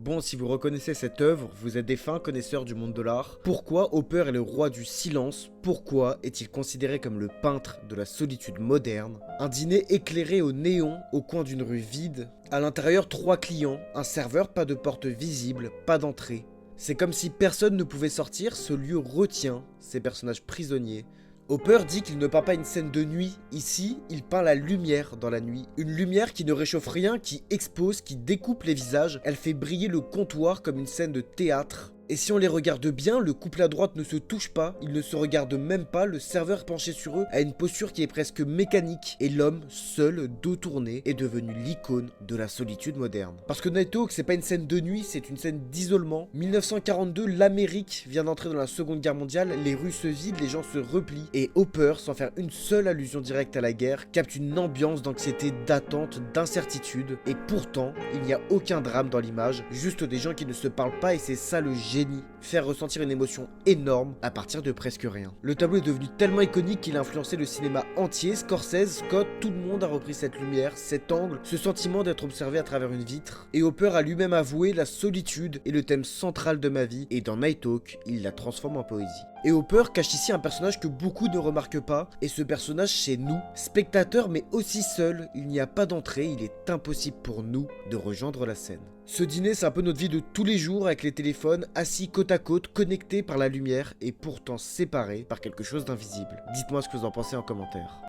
Bon, si vous reconnaissez cette œuvre, vous êtes des fins connaisseurs du monde de l'art. Pourquoi Hopper est le roi du silence? Pourquoi est-il considéré comme le peintre de la solitude moderne? Un dîner éclairé au néon au coin d'une rue vide. À l'intérieur, 3 clients, un serveur, pas de porte visible, pas d'entrée. C'est comme si personne ne pouvait sortir, ce lieu retient ces personnages prisonniers. Hopper dit qu'il ne peint pas une scène de nuit, ici, il peint la lumière dans la nuit. Une lumière qui ne réchauffe rien, qui expose, qui découpe les visages, elle fait briller le comptoir comme une scène de théâtre. Et si on les regarde bien, le couple à droite ne se touche pas, ils ne se regardent même pas, le serveur penché sur eux a une posture qui est presque mécanique, et l'homme, seul, dos tourné, est devenu l'icône de la solitude moderne. Parce que Night Hawk, c'est pas une scène de nuit, c'est une scène d'isolement. 1942, l'Amérique vient d'entrer dans la Seconde Guerre mondiale, les rues se vident, les gens se replient, et Hopper, sans faire une seule allusion directe à la guerre, capte une ambiance d'anxiété, d'attente, d'incertitude, et pourtant, il n'y a aucun drame dans l'image, juste des gens qui ne se parlent pas, et c'est ça le génie. Faire ressentir une émotion énorme à partir de presque rien. Le tableau est devenu tellement iconique qu'il a influencé le cinéma entier. Scorsese, Scott, tout le monde a repris cette lumière, cet angle, ce sentiment d'être observé à travers une vitre. Et Hopper a lui-même avoué la solitude est le thème central de ma vie, et dans Night Hawk, il la transforme en poésie. Et Hopper cache ici un personnage que beaucoup ne remarquent pas, et ce personnage c'est nous, spectateurs mais aussi seuls, il n'y a pas d'entrée, il est impossible pour nous de rejoindre la scène. Ce dîner c'est un peu notre vie de tous les jours avec les téléphones assis côte à côte, connectés par la lumière et pourtant séparés par quelque chose d'invisible. Dites-moi ce que vous en pensez en commentaire.